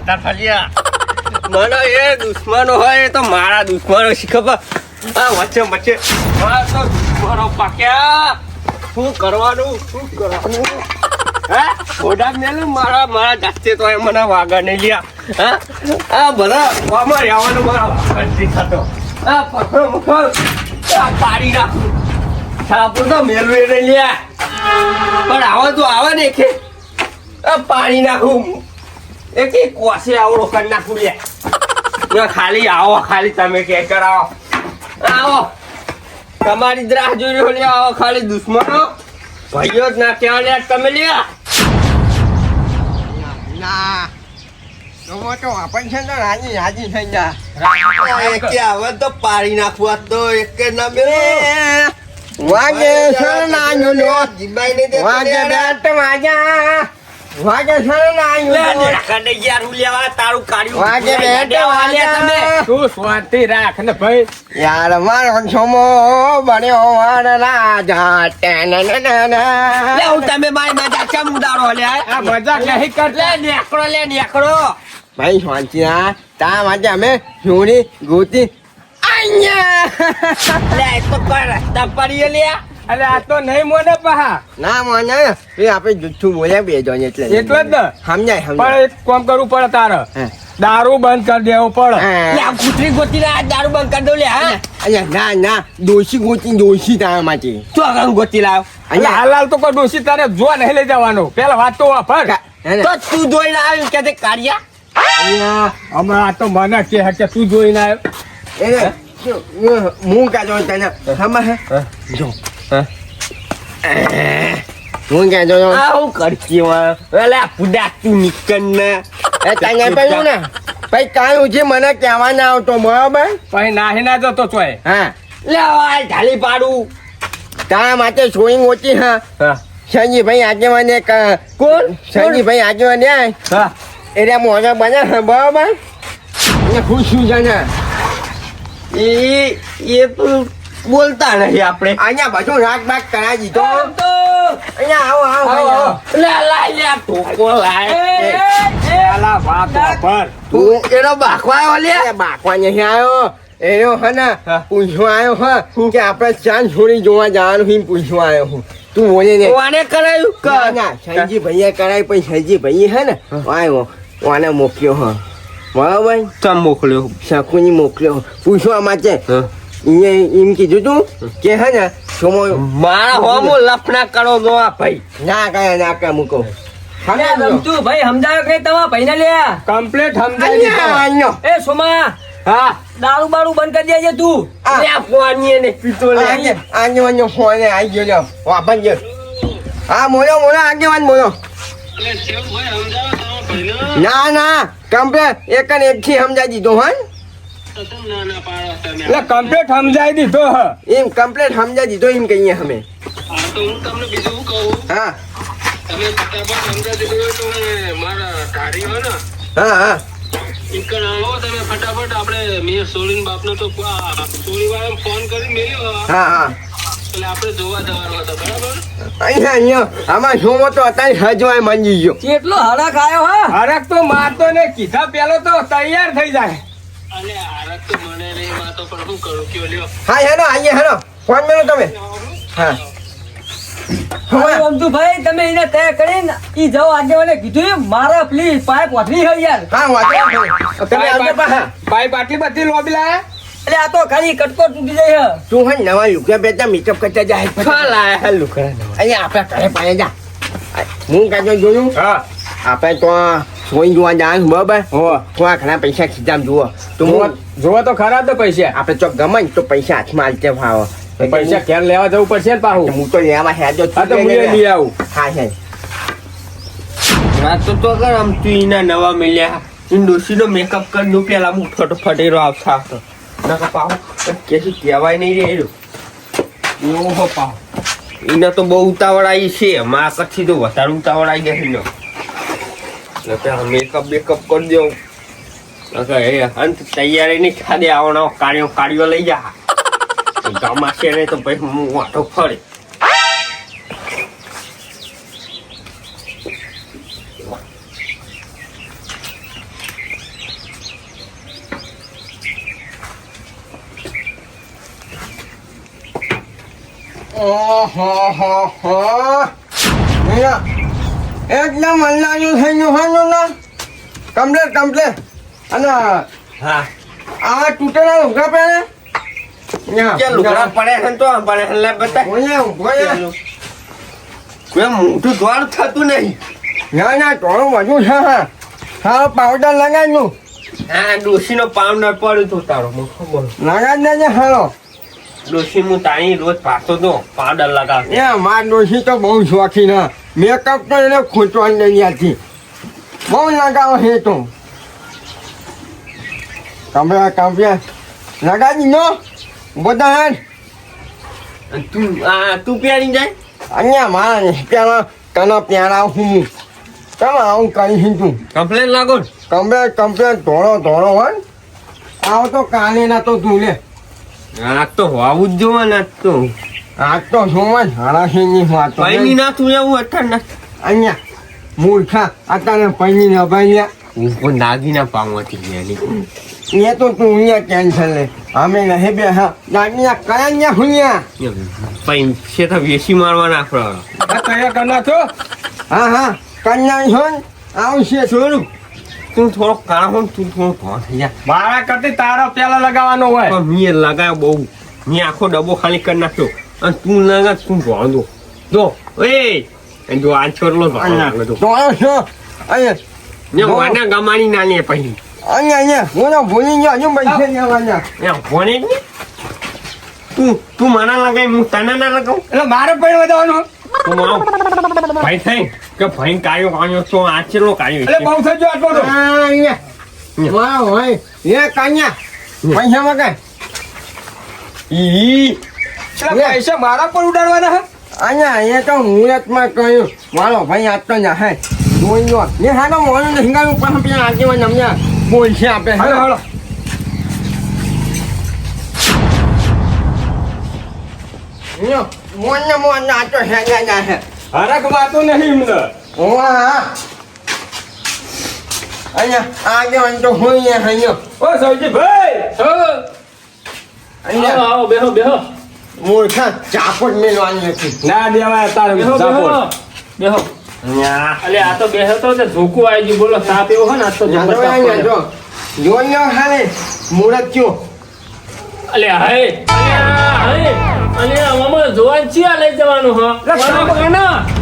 હતા ફલિયા મને એ દુશ્મનો હોય તો મારા દુશ્મનો શી ખબર આ વચ્ચે વચ્ચે આ તો દુશ્મનો પાક્યા શું કરવાનું હા ઘોડા મેલું મારા જાતે તો એ મને વાગા નહીં લ્યા હા આ ભલા અમાર આવવાનું મારા વાગા નથી થતો આ પકડો મુખો આ પાડી નાખું સાપુર તો મેલવે નહીં લ્યા પણ આવો તો આવે ને કે પાણી નાખું એક કોસે આવડો કરી નાખું લે ખાલી આવો ખાલી તમે કે કરાવો આવો તમારી દ્રાહ જોઈ લે આવો ખાલી દુશ્મનો ભાઈઓ જ ના કહેવા લે તમે લ્યા ના તો આપણ છે ને રાજી થઈ જા કે આવે તો પાડી નાખવા તો એક ના મેલો વાગે સરનાયો લો વાગે બેટ વાગે સરનાયો કને યાર ઉલ્યા તારું કાઢ્યું વાગે બેટ તમે તું શાંતિ રાખ ને ભાઈ યાર મારો છોમો બન્યો વાળ રાજા ટેનનનન લે હું તમે મારી મજાક કેમ ઉડાડો લે આ મજાક નહીં કરતા લે નેકળો ભાઈ શાંતિના તા માટે અમે જોડી ગોતી લે તો કોઈ રસ્તા પડી લે અરે આ તો નહીં મોને પહા ના મને એ આપણે જુઠ્ઠું બોલ્યા બે જણ એટલે જ ને સમજાય પણ એક કામ કરવું પડે તારે દારૂ બંધ કરી દેવું પડે લે આ કૂતરી ગોતી લે દારૂ બંધ કરી દો લે હા અલ્યા ના દોશી ગોતી દોશી તારા માટે તો આગળ ગોતી લાવ અહીંયા હાલ તો કોઈ ડોસી તારે જો નહીં લઈ જવાનું પેલા વાત તો વાપર તો તું જોઈને આવ્યું કે તે કાઢ્યા હમણાં આ તો મને કે તું જોઈને આવ્યો હું કાઢો તને ખબર હે જો હું કાઢો આ હું કરતી વેલા પુડા તું નીકળ ને તને પેલું ને ભાઈ કાંઈ છે મને કહેવા ના આવતો બરાબર પછી નાહી ના જતો ચોય હા લે આ ઢાલી પાડું તારા માટે સોઈંગ ઓછી હા સંજીભાઈ આગેવાન એક કોણ સંજીભાઈ આગેવાન હા એટલે મોજા બને બરાબર એને ખુશ છું છે ને એ તો બોલતા નહીં આપણે અહીંયા બધું રાગ બાગ કરાવી દીધો તો અહીંયા આવો લે લાય લે ઠોકો લાય પેલા વાત વાપર તું એનો બાખવા લે બાકવા નહીં આવ્યો એનો હે ને પૂછવા આવ્યો હે કે આપણે ચાંદ છોડી જોવા જવાનું હું પૂછવા આવ્યો હું તું બોલે ને કોને કરાયું ના સંજી ભાઈએ કરાવી પછી સંજી ભાઈ હે ને આવ્યો ઓને મોકલ્યો હ બરાબર ચમ મોકલ્યો શકુની મોકલ્યો પૂછવા માટે એમ કીધું તું કે હે ને સોમો મારા હોમો લફના કરો નો આ ભાઈ ના કયા મૂકો તું ભાઈ સમજાવ કે તમારા ભાઈને લે કમ્પ્લીટ સમજાવી દીધો એ સોમા હા દારૂ બારૂ બંધ કરી દેજે તું લે ફોનીએ ને પીતો લે આગેવાન ફોન આવી ગયો વાપર ગયો હા મોયો આગેવાન મોયો ના કમ્પ્લેટ એક ને એક થી સમજાવી દીધો હે એટલે કમ્પ્લીટ સમજાવી દીધો હ એમ કમ્પ્લેટ સમજાવી દીધો એમ કહીએ અમે તો હું તમને બીજું કહું હા તમે ફટાફટ સમજાવી દીધું તો મારા ધારી હોય ને હા ઈકણ આવો તમે ફટાફટ આપણે મેં સોરીન બાપનો તો સોરી વાળા ફોન કરી મેલ્યો હા એટલે આપણે જોવા જવાનું હતા બરાબર અહીંયા આમાં શું તો અત્યારે હજવાય મંજી ગયો કેટલો હરખ આવ્યો હા હરક તો મારતો ને કીધા પેલો તો તૈયાર થઈ જાય અને આરક તો મને નહીં વાતો પણ શું કરું કયો લ્યો હા હેલો ફોન મેલો તમે હા રમતું ભાઈ તમે એને તય કરીને ઈ જાઓ આગેવાને કીધું મારા પ્લીઝ પાઇપ વધરી હોય યાર હા વાંધો તમે આવજો પાછા પાઇપ આટલી બધી લોબી લાયા એટલે આ તો ખાલી કટકો તૂટી જાય હે તું હે નવા લુકા બેટા મેકઅપ કરતા જાય લાય હલ્લું કરે અહીંયા આપણે ઘરે પાડે જા હું કાજો જોયું હા આપણે તો સોઈ જોવા જવાનું બરાબર હો થોડા ઘણા પૈસા ખીચામ જુઓ તો જોવા તો ખરા તો પૈસા આપણે ચોક ગમે ને તો પૈસા હાથમાં આલતે ભાવ પૈસા ઘેર લેવા જવું પડશે ને પાછું હું તો લેવા હેજો હા તો હું લઈ આવું હા છે વાત તો કર આમ તું એના નવા મળ્યા ડોસી નો મેકઅપ કરી દઉં પેલા હું ફટેરો આવતા હતો ના પાવ કે કહેવાય નહીં રે એવો હો પાવ એને તો બહુ ઉતાવળ આવી છે માં કચ્છી તો વધારે ઉતાવળ આવી ગયા એનો એટલે પેલા મેકઅપ બેકઅપ કરી દઉં અંત તૈયારી નહીં ખાદે આવવાનો કાર્યો લઈ જા ગામાશે નહીં તો પછી હું વાંટો ફરે ઓહો એકદમ અલ્લાહનું થઈ ગયું હોય ને કમ્પ્લેટ અને હા આ તૂટેલા લુગડા પહેરે કે લુગડા પડે છે ને તો પડે છે લે બતા કોઈ મોટું દ્વાર થતું નહીં ના થોડું વધુ છે હા પાવડર લગાડનું હા ડોશીનો પાવડર પડ્યું તું તારો મને ખબર લગાડ દેજે હાલો ડોશી હું તાણી રોજ પાછો તો પાવડર લગાવ એ માર ડોશી તો બહુ શોખીન હા મેકઅપ તો એને ખૂંચવાની નહીં આથી બહુ લગાવો છે તું કમ્પ્લેટ લગાડી નો બધા હેડ તું પહેરી જાય અહીંયા મારા પેલા તને પ્યારા હું તમે આવું કરી તું કમ્પ્લેન લાગો ને કમ્પ્લેટ ધોળો હોય આવ તો કાલે ના તો તું લે આ તો હોવું જ જોવે ને તો આજ તો જોવા હારાશીની વાત પૈની ના તું એવું અત્યારે ના અહીંયા મૂર્ખા અત્યારે પૈની ન ભાઈ હું પણ દાગીના પામવાથી ગયા એ તો તું અહીંયા ટેન્શન લે અમે નહીં બે હા દાગીના કયા અહીંયા હુંયા પૈસે તો વેસી મારવા નાખો આ કયા કરના છો હા કન્યા છો ને આવશે થોડું તું થોડો કાળો હોય ને તું થોડો ભો થઈ જા મારા કરતી તારા પેલા લગાવવાનો હોય પણ મેં લગાવ્યો બહુ મેં આખો ડબ્બો ખાલી કરી નાખ્યો અને તું લગા તું ભોંધો જો એ જો આ છોરલો ભોંધો તો છો અહીંયા ને વાના ગમાણી ના લે પછી અહીંયા હું તો ભૂલી ગયો હજુ પૈસે લેવાના એ ભોને જ ને તું મારા લગાવી હું તને ના લગાવું એટલે મારે પણ વધારવાનું તું આવ ભાઈ થઈ કે ભાઈ કાઢ્યો તો આ છેલ્લો કાઢ્યો એટલે બહુ થઈ ગયો આટલો તો અહીંયા વાહ ભાઈ એ કાન્યા પૈસા મગાય ઈ એટલે પૈસા મારા પર ઉડાડવાના હે અહીંયા એ તો મુહૂર્તમાં કહ્યું મારો ભાઈ આપતો ના હે જોઈ લો ને હાલો મોનું નહીં ગાયું પણ પેલા આગેવાન અમને બોલશે આપે હાલો હાલો મોન આ તો હેગા ના હે હરક વાતો નહીં મને ઓવા અહીંયા આગેવાન તો હોય અહીંયા ઓ સૌજી ભાઈ અહીંયા આવો બેહો બેહો મૂર્ખા ચાપટ મેળવાની હતી ના દેવાય તારે બેહો સાપોટ બેહો અલે આ તો બેહો તો ધોકું આવી ગયું બોલો સાપ એવો હોય ને આ તો જોઈ લો હાલે મુહૂર્ત થયો અલે હાય હાય અલે આમાં જોવાન ચિયા લઈ જવાનું હો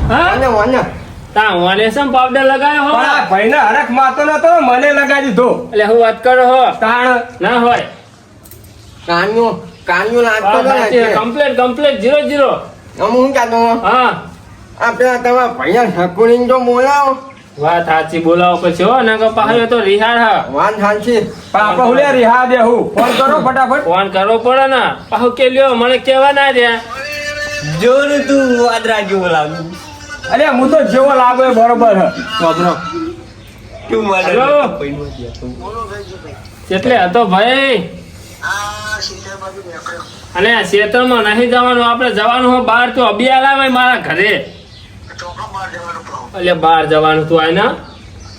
હા અને વાના તા વાને સમ પાવડર લગાયો હો પણ આ ભાઈને હરક માતો નતો મને લગાડી દીધો એટલે હું વાત કરો હો તાણ ના હોય કાન્યો લાગતો કમ્પ્લીટ 0-0 હું ચાલો હા આ પેલા તમારા ભૈયા ઠકુરીને તો બોલાવો વાત સાચી બોલાવો પછી હો ને પાછો તો રિહાડ હા વાત સાચી પણ આપણે હુલે રિહા દે હું ફોન કરો ફટાફટ ફોન કરવો પડે ને પાછો કે લ્યો મને કેવા ના દે જોર તું વાદરા જેવો લાગુ અરે હું તો જેવો લાગો એ બરોબર હે વાપરો તું મને હેલો. એટલે હતો ભાઈ અને ક્ષેત્રમાં નહીં જવાનું આપણે જવાનું હોય બહાર તો અબિયાલ આવે મારા ઘરે એટલે બહાર જવાનું તું આય ના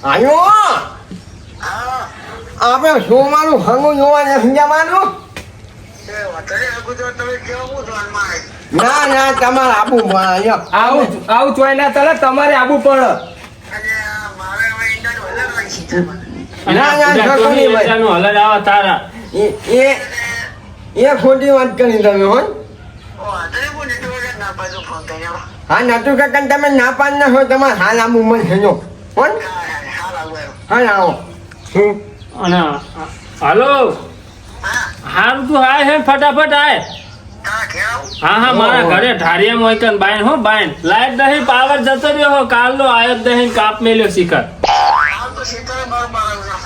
આયો આપણે જોવાનું હંગું જોવા નથી જવાનું ના તમારે આપવું આવું ચોય ના ચાલે તમારે આવવું પડે હલર આવા તારા એ ખોટી વાત કરી તમે હો હા નટુ કાકા તમે ના પાડ ના હોય તમારે હાલ આવું મન છે જો કોણ હાલ આવો અને હાલો હારું તું આય હે ફટાફટ આય હા મારા ઘરે ઢારિયામાં હોય કન બાઈન હો બાઈન લાઈટ નહીં પાવર જતો રહ્યો હો કાલનો આયો જ નહીં કાપ મેલ્યો શિખર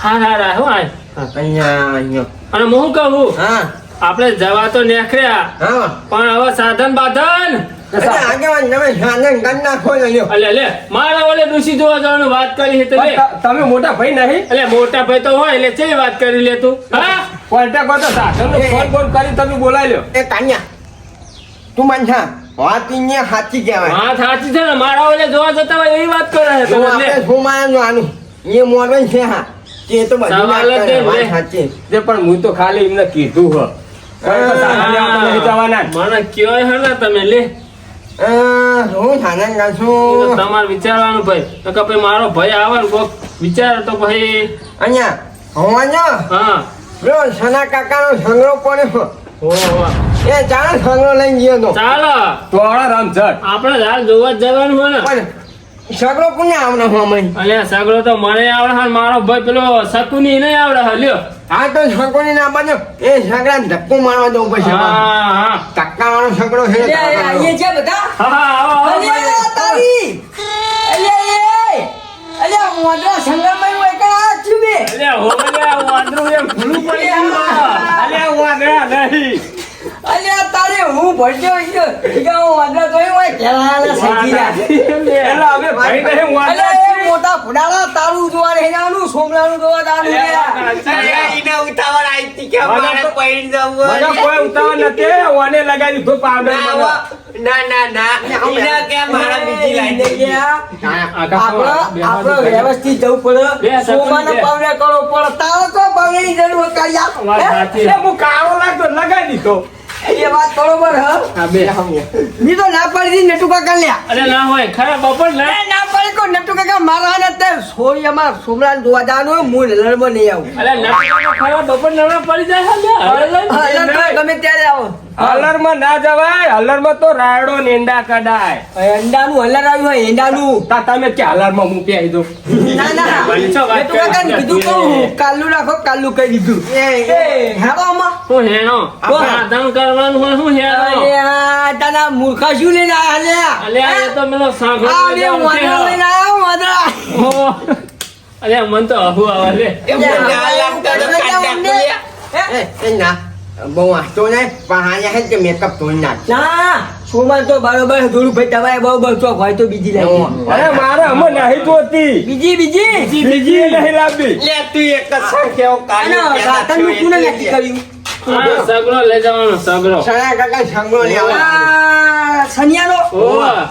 હા હું આય અહીંયા અને હું કહું હા આપણે જવા તો નીકળ્યા હા પણ હવે સાધન બાધન આગેવાન તમે સાધન કરી નાખો ને લ્યો અલે લે મારા ઓલે ડુસી જોવા જવાનું વાત કરી હતી લે તમે મોટા ભાઈ નહીં એટલે મોટા ભાઈ તો હોય એટલે ચેવી વાત કરી લે તું હા કોન્ટેક્ટ કરતો સાધનનો ફોન કરી તમે બોલાવી લ્યો એ કાન્યા તું માનછા વાત અહીંયા સાચી કહેવાય હા સાચી છે ને મારા ઓલે જોવા જતા હોય એવી વાત કરે છે તો તમે આપણે લે. શું માનવાનું આનું એ મોરવાઈ છે હા તે તો બધી વાત સવાલ જ કરે, એમ વાત લે. સાચી તે પણ હું તો ખાલી એમને કીધું હ કોઈ તો સાધન લેવા તો નહીં જવાના જ. મને કયો હે ને તમે લે હું થાને એ તો ગાશું તમારે વિચારવાનું ભાઈ નકર પછી મારો ભાઈ આવે ને કોક વિચાર તો ભાઈ અહીંયા હોવાજો હા પેલો સના કાકાનો સંગ્રહ પડ્યો ઓહો એ ચાલો સંગ્રહ લઈને ગયો તો ચાલો તો હળો રમઝટ આપણે હાલ જોવા જ જવાનું હોય ને પણ સગડો કોને આવડે હોમઈ અલ્યા સગડો તો મને આવડે હા મારો ભાઈ પેલો શકુની નહીં આવડે હા લ્યો આ તો સગોની ના બનો એ સગડા ધક્કો મારવા દઉં પછી હા હા ટક્કા વાળો સગડો છે અલ્યા, એ આઈએ છે બધા હા હા આવો આવો અલ્યા, ભાઈ. તારી અલ્યા, એ અલ્યા મોઢા સંગમમાં હું એકલા આ જ છું બે અલ્યા હો અલ્યા વાંદરું એમ ભૂલું પડી ગયું અલ્યા વાગડા નહીં અલ્યા તારે હું ભરજો ઈગા હું વાંદરા તોય હોય કેળાના સગીરા એટલે અમે ભાઈ નહીં વાગડા અલ્યા એ મોટા ફુડાળા તારું જોવા નહીં જવાનું સોમલાનું જોવા જવાનું લ્યા. મને કોઈ ઉતાવળ નથી ઓને લગાવી દીધો પાવડર મને. આપણે વ્યવસ્થિત જવું પડે બે સેકન્ડ સોમાનો બે. પાવડર કરવો પડે તારો તો પાવડરની જરૂર કાઢ્યા વાત સાચી. એ હું કાળો લાગતો લગાવી દીધો એ વાત બરોબર હ હા બે મી તો ના પાડી દી નટુ કાકા લ્યા અરે ના હોય ખરા બપોર ના એ ના પાડી કો નટુ કાકા મારા ને તે સોયમાં સોમલાન જોવા જવાનું હું લડમાં નહીં આવું અરે ના ખરા બપોર નવરા પડી જાય હા લ્યા. હા, લડમાં ગમે ત્યારે આવો હલરમાં ના જવાય હલરમાં તો રાયડો ને ઈંડા કઢાય અંડાનું હલર આવ્યું હોય અંડાનું તા તમે કે હલરમાં હું પહેરી દઉં ના ના વાલી છો વાત નટુ કાકા ને કીધું કહું કાલું રાખો કાલું કહી દીધું એ હેડો આમાં હું હેણો આપણે આધાન કરવાનું હોય હું હેણો અલ્યા તારા મૂર્ખા શું લઈને આયા લ્યા અલ્યા એ તો મેલો સાંભળો આ બે વાંદરા લઈને આયા વાંદરા અલ્યા મન તો અહુ આવે લે બહુ વાંચતો ને પણ હાજર હે કે મેકઅપ ધોઈ નાખ ના સોમાં તો બરોબર થોડું ભાઈ તમારે બરોબર ચોક હોય તો બીજી લાવી અરે મારે અમે નહીં જોતી બીજી બીજી બીજી નહીં લાવવી અને સાતનનું કોને નક્કી કર્યું હા સગડો લઈ જવાનો સગડો સણા કાકા સંગો લે આ સનિયાનો ઓવા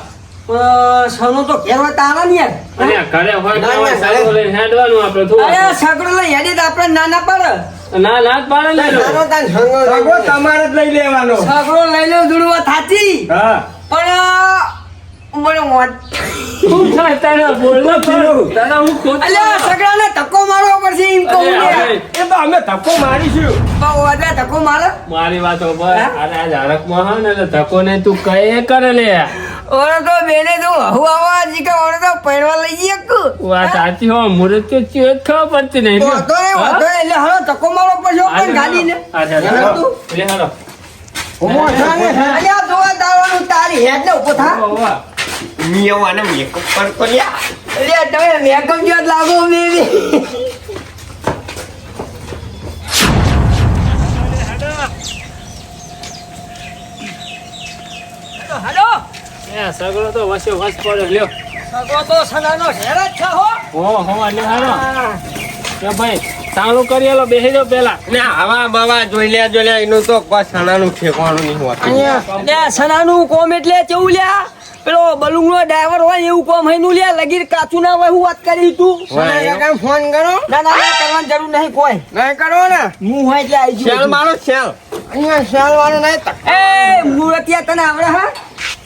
સનો તો ઘેરવા તારા ને યાર અલ્યા ઘરે હોય તો હોય, સગડો લઈને હેડવાનું આપણે થોડું અરે સગડો લઈ હેડી તો આપણે નાના પડે ના ના જ પાડે ને તારો તાર સંગો સગો તમારે જ લઈ લેવાનો સગડો લઈ લો દુડવા થાચી હા પણ મને વાત શું થાય તારે બોલવા પડું તારે હું ખોટ અલ્યા સગડાને ધક્કો મારવો પડશે એમ કહું ને એ તો અમે ધક્કો મારીશું વાદા ધક્કો મારે મારી વાત ઉપર અરે આજ હરકમાં હા ને એટલે ધક્કો ને તું કઈ કરે લે ઓરે તો બેને તું હુ આવા જીકે ઓરે તો પહેરવા લઈ જઈએ કુ વાત સાચી હો મુરત તો ચેત ખબર પડતી નહીં લ્યો. વાતો ને એટલે હવે ધક્કો મારવો પડશે પણ ગાડીને અચ્છા હેલો તું. લે હાલો ઉભો થા ને અલ્યા જોવા દાવાનું તારી હેડ ને ઉભો થા ઓવા અલ્યા તમે મેકઅપ જેવા જ લાગો બેબી હેલો એ સગડો તો વસે વસ પડે લ્યો સગો તો સનાનો હેર જ છે હો હો લે હાલો કે ભાઈ ચાલુ કરી આલો બેસી જાઓ પેલા હવા બવા જોઈ લે એનું તો કોઈ સણાનું ઠેકવાનું નહીં હોતું અલ્યા સનાનું કોમ એટલે કેવું લ્યા પેલો બલુંગનો ડ્રાઈવર હોય એવું કોમ હઈનું લ્યા લગીર કાચું ના હોય હું વાત કરી તું સણા કાકા ફોન કરો ના ના ના કરવાની જરૂર નહીં કોઈ નહીં કરો ને હું હોય એટલે આવી શેલ જઉં મારો શેલ અહીંયા શાલ વાળો નહીં એ મુરતિયા તને આવડે હા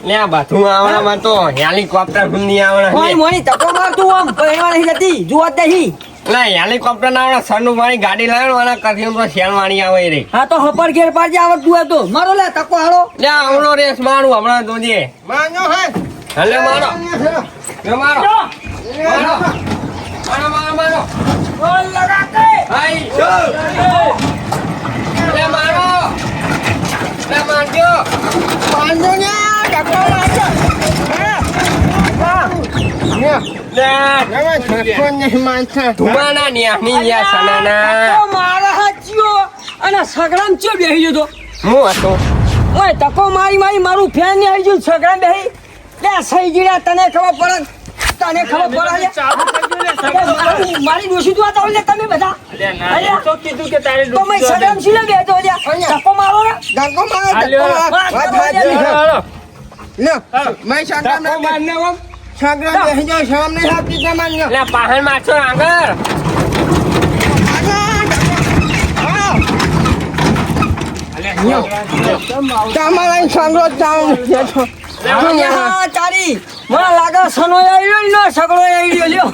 લે બધું આવડામાં તો હેલિકોપ્ટર નહીં મોય આવડે મોય તકો મારતું આમ પહેરવા નહીં જતી જોવા જ નહીં ના હેલિકોપ્ટર ના આવડે સનુ વાળી ગાડી લાવવાના કરથી તો શેલ વાળી આવે રે હા તો હપર ઘેર પાડજે આવડતું હોય તો મારો લે તકો હાલો લે આવડો રેસ મારું હમણાં જોજે માનો હે હલે મારો લે મારો મારો મારો મારો બોલ લગા કે હાઈ શો લે મારો લે મારજો પાંજો ને ડકો લાગે લે હવે છસો નહીં માનતા ધુમાના ન્યાની યા સનાના તો મારા હાચ્યો અને સગરામ ચો બેહી જતો હું હતો ઓય તકો મારી મારી મારું ફેન ને આવી ગયું સગરામ બેહી લે સહી ગીડા તને ખબર પડે તને ખબર પડે ચાલુ કરી દો ને સગડો. મારી દોશી તું આતા હોય તમે બધા અલ્યા ના એ તો કીધું કે તારે તો મેં સગરામ સિલે બેહતો લ્યા તકો મારો ને ડકો મારો હાલ્યો. વાત હાલો, વાત હાલો. લે મેં શાંતા ધક્કો મારને આમ. છગડા બેસી જાવ શરમ નહીં આપતી તમને લે પાહણ મારશો આગળ તમારા સંગો જાઉં અહીંયા તારી મને લાગે સનો આવ્યો ને સગડો આવ્યો લ્યો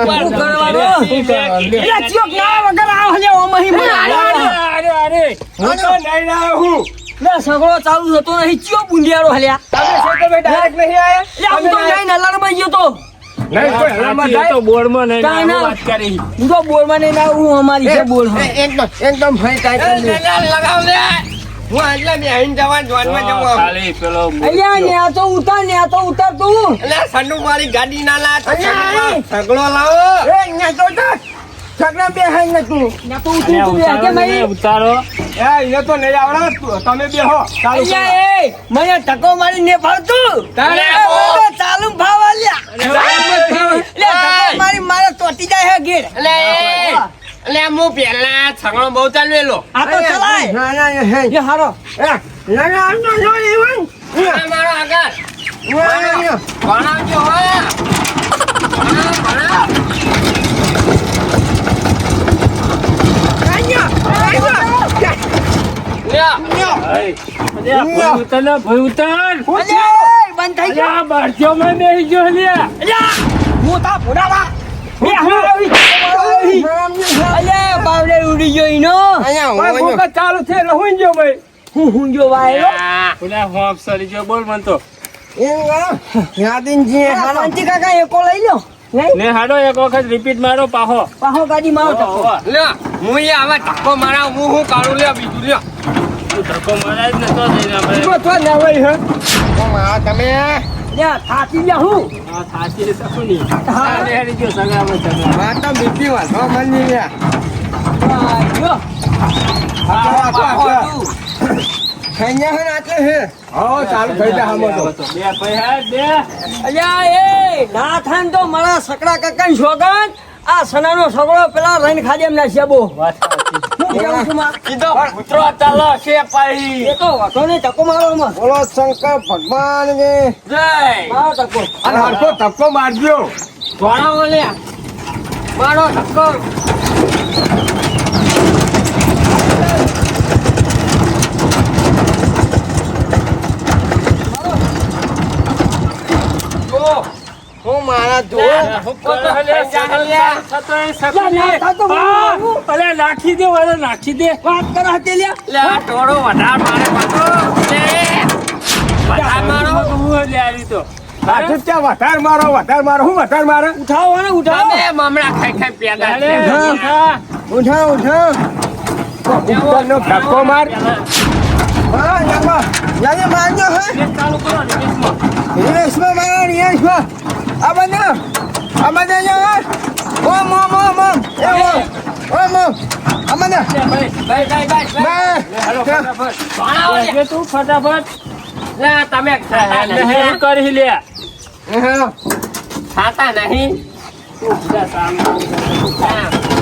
શું કરવાનું એટલે ચિયોક ના વગર આવ લે ઓમહી મને અરે હું તો નહીં આવ્યો હું લે સગડો ચાલુ થતો નહીં ચિયો બુંડિયારો હલ્યા તમે ડાયરેક્ટ નહીં આયા લે હું તો જઈને અલારમાં ગયો તો નહીં કોઈ હલામાં સાચી, એ તો બોર્ડમાં નહીં કાંઈ ના. વાત કરી હું તો બોલમાં નહીં ના હું અમારી છે બોલ હા. એકદમ ફાઈન ટાઈટ લગાવ દે હું એટલે બેહીને જવા જોનમાં જવું ખાલી પેલો અહીંયા ન્યા તો ઉતાર તું એટલે સન્નુ મારી ગાડી ના લા અહીંયા સગડો લાવો એ ન્યા તો સગડા બે હાઈ ને તું ન્યા તો ઉતરી તું બે કે મઈ ઉતારો એ એને તો નહીં આવડે તમે બેહો ચાલુ કરો. અહીંયા એ મને ટકો મારી ને ફાવતું તારે લે, હું તો ચાલુ ભાવ આલ્યા લે ટકો મારી મારે તોટી જાય હે ગેડ એટલે હું પેલા સગડો બહુ ચાલવેલો આ તો ચલાય ના ના હે એ હારો ના ના ના મારો આગળ ભણાવજો હોય ભણાવ ભઈ ઉતાર ને, ભઈ ઉતાર અલે બંધ થઈ ગયો અલ્યા, બારજો માં બેસી ગયો લ્યા અલ્યા હું તા ભોડાવા બે હારી અલે બાવડે ઉડી ગયો ઈનો ભાઈ, ભૂકા ચાલુ છે એટલે હુંઈ ગયો ભાઈ હું હુંજો વાયરો ઓલા હોપ સરી ગયો બોલ મન તો શાંતિ કાકા એકો લઈ લો નહીં ને હાડો એક વખત રિપીટ મારો પાહો પાહો ગાડી મારો ટકો લ્યો હું એ આવા ધક્કો મારા હું કાઢું લ્યો બીજું લ્યો તું ધક્કો મારા જ ને તો જઈને આપણે તો તો ના હોય હે તમે લ્યા થાકી ગયા હું આ થાકી શકું નહીં આ બેહાડી ગયો સગામાં સગા વાત તો બીજી વાત હો મની લ્યા આયો ખૈયા હે આટલે હે હા ચાલુ થઈ જાય આમાં તો બે પૈસા બે અલ્યા એ ના થાન તો મારા સકડા કાકાની સોગન આ સનાનો સગડો પેલા રહીને ખાજે એમના શેબો વાત સાચી. હું કેવું છું માં કીધો પુત્રો ચાલો છે પાઈ એ તો વાતો ને ટકો મારો માં બોલો શંકર ભગવાન કે જય મારો ટકો અને હરખો ધક્કો મારજો ભણાવો લ્યા મારો ધક્કો હું મારા જો અરે નાખી દે વાળા નાખી દે વાત કરો હતે લ્યા લે આ ટોળો વધાર મારે પાછો લે વધાર મારો હું લે આવી તો આથી ત્યાં વધાર મારો હું વધાર મારે ઉઠાવો ને ઉઠાવો તમે મમરા ખાઈ ખાઈ પેદા અરે, છે ઉઠા. ઉઠા ઉપરનો ધક્કો માર હા જામા જાને મારજો હે એક ચાલુ કરો ને કેસમાં. રિલેશમાં મારો રિલેશમાં આ બંને જા ઓમ ઓમ ઓમ ઓમ એ ઓમ આ બંને ભાઈ હાલો એટલે તું ફટાફટ લે તમે ખાતા એટલે નહીં હેરું કરી લે ખાતા નહીં તું બધા સામે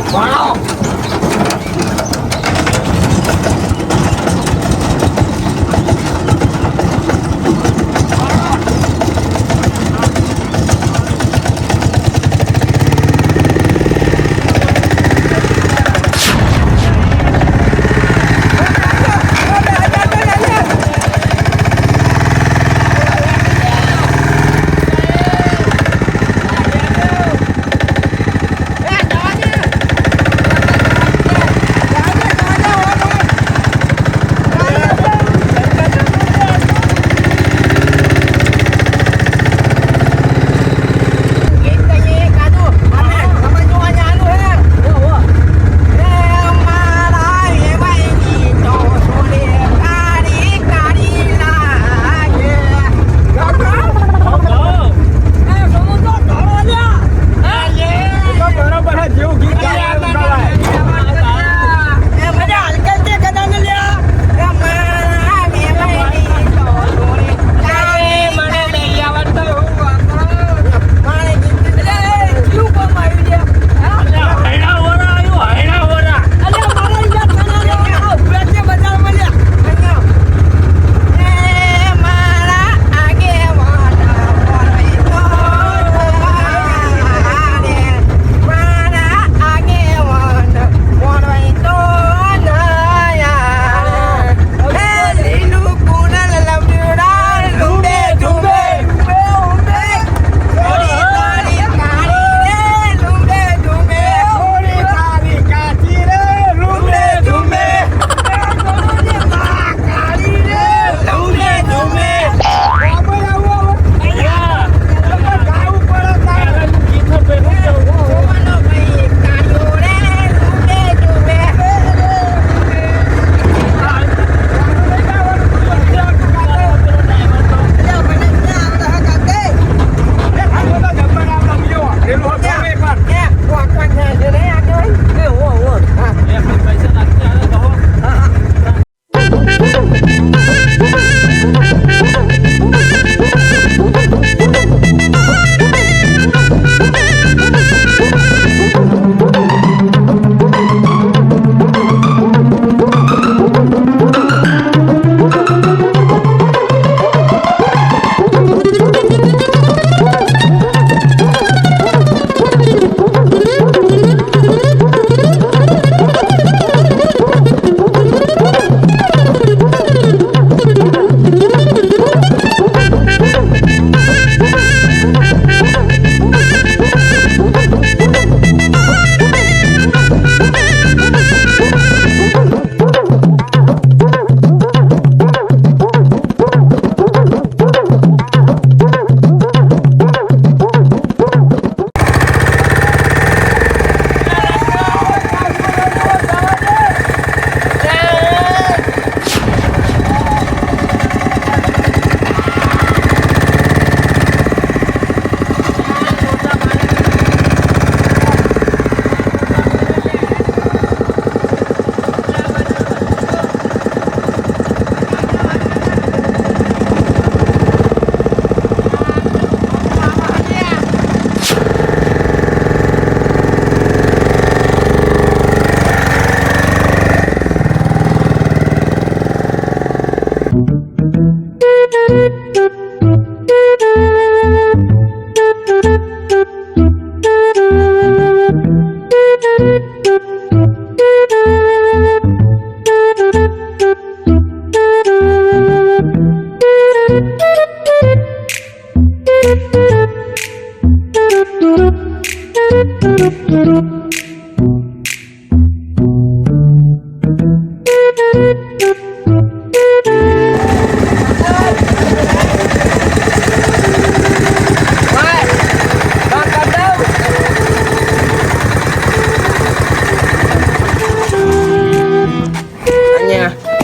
ભણાવો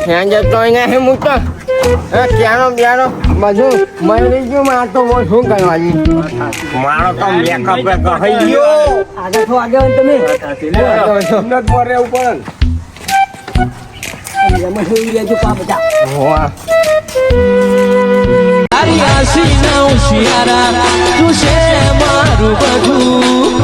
ત્યાં જતો અહીંયા હે હું તો ક્યાંનો બ્યાનો બધું મળી ગયું માં તો હું શું કરવાની મારો તો મેકઅપ કહી ગયો આગળ થો આગળ તમે સુન્નત પર રહેવું પડે ને. એમાં શું લેજો પા બધા હોવા તારી આશી ના ઉશિયારા તું છે મારું બધું